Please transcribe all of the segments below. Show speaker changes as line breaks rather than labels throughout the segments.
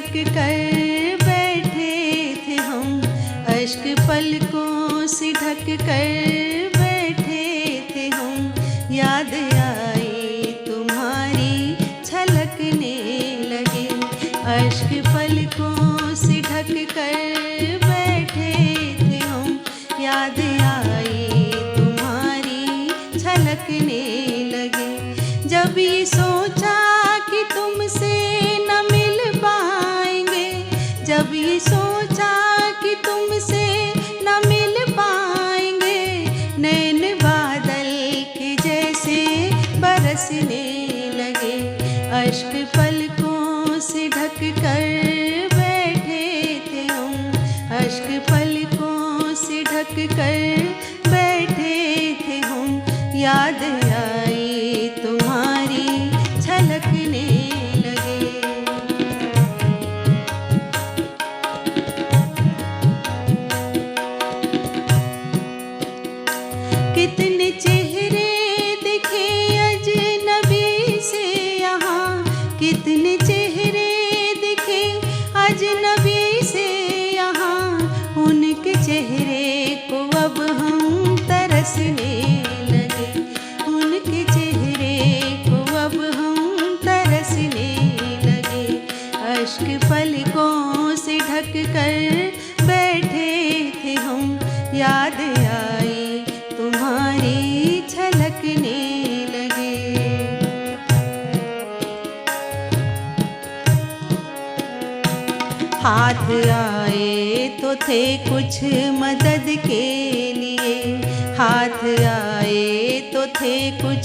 छलक कर बैठे थे हम, अश्क पलकों से ढक कर बैठे थे हम। याद आई तुम्हारी छलकने लगे, अश्क पलकों से ढक कर बैठे थे हम। याद आई तुम्हारी छलकने लगे। जब ये सोचा कि तुमसे न मिल पाएंगे, जब ये सोचा कि तुमसे न मिल पाएंगे, नैन बादल के जैसे बरसने लगे। अश्क पलकों से ढक कर बैठे थे हम, अश्क पलकों से ढक कर बैठे थे हम। याद आई तुम्हारी छलकने लगे। कितने चेहरे दिखे अजनबी से यहाँ, कितने चेहरे दिखे अजनबी से यहाँ। उनके चेहरे को अब हम तरसने लगे, उनके चेहरे को अब हम तरसने लगे। अश्क पलकों से ढक कर बैठे थे हम। याद आई तुम्हारी छलकने लगे। हाथ आए तो थे कुछ मदद के लिए, हाथ आए तो थे कुछ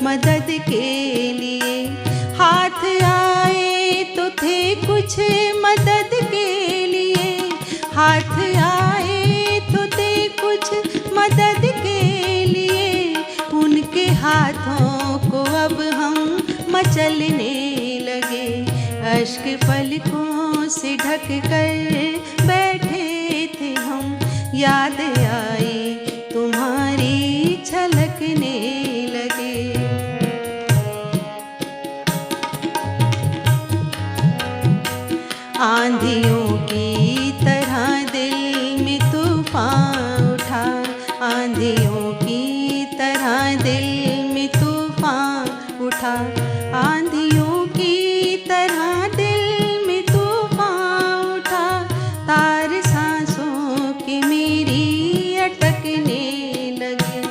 मदद के लिए। हाथ आए तो थे कुछ मदद के लिए, हाथ आए तो थे कुछ मदद के लिए। उनके हाथों को अब हम मचलने लगे, अश्क पलकों से ढक कर बैठे थे हम। याद आई तुम्हारी छलकने लगे। आंधियों की तरह दिल में तूफान उठा, आंधियों की तरह दिल में तूफान उठा। आंधियों की तरह दिल में तूफान उठा। तार सांसों की मेरी अटकने लगे,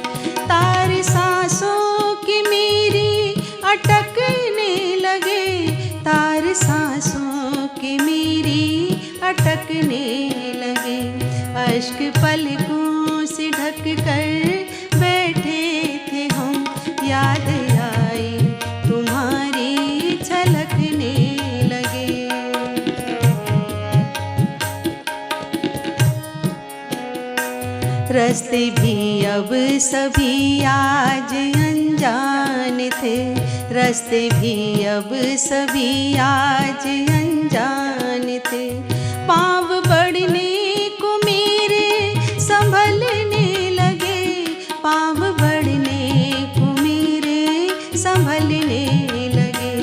तार सांसों की मेरी अटकने लगे। तार सांसों की मेरी अटकने लगे। अश्क पलकों से ढक कर बैठे थे हम। याद आई तुम्हारी छलकने लगे। रास्ते भी अब सभी आज अनजान थे, रास्ते भी अब सभी आज अनजान थे। पाँव बढ़ने को मेरे संभलने लगे, पाँव बढ़ने को मेरे संभलने लगे।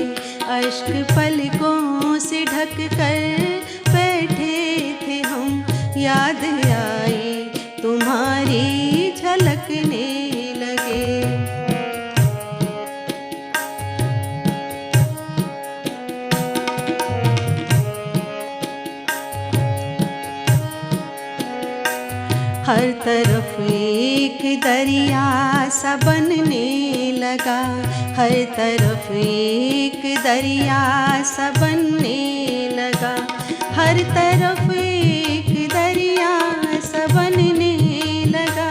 अश्क पलकों से ढक कर बैठे थे हम। याद आई तुम्हारी झलकने लगे। हर तरफ एक दरिया सा बनने लगा, हर तरफ एक दरिया सा बनने लगा। हर तरफ एक दरिया सा बनने लगा,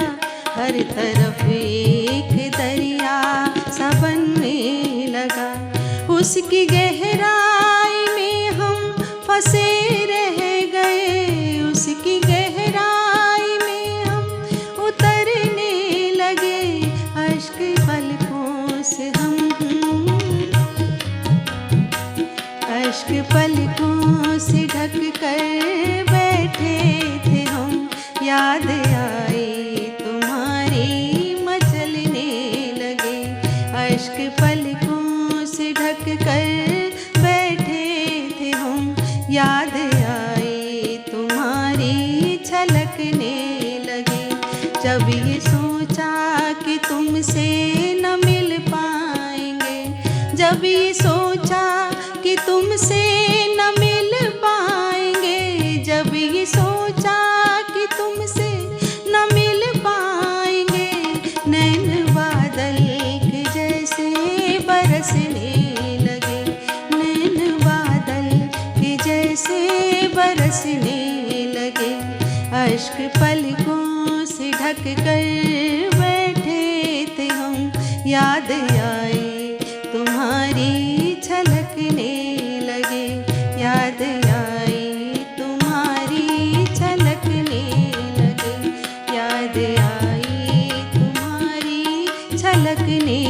हर तरफ एक दरिया सा बनने लगा। उसकी गहराई में हम फंसे रह गए, उसकी गहराई में हम उतरने लगे। अश्क पलकों से हम, अश्क पलकों से ढक कर बैठे थे हम। याद आई तुम्हारी मचलने लगे, अश्क पलकों से ढक कर जब ये सोचा कि तुमसे न मिल पाएंगे, जब ये सोचा कि तुमसे न मिल पाएंगे, जब ये सोचा कि तुमसे न मिल पाएंगे, नैन बादल के जैसे बरसने लगे, नैन बादल के जैसे बरसने लगे। अश्क पलकों से ढक कर बैठे थे हम, याद आए तुम्हारी छलकने लगे, याद आए तुम्हारी छलकने लगे, याद आए तुम्हारी छलकने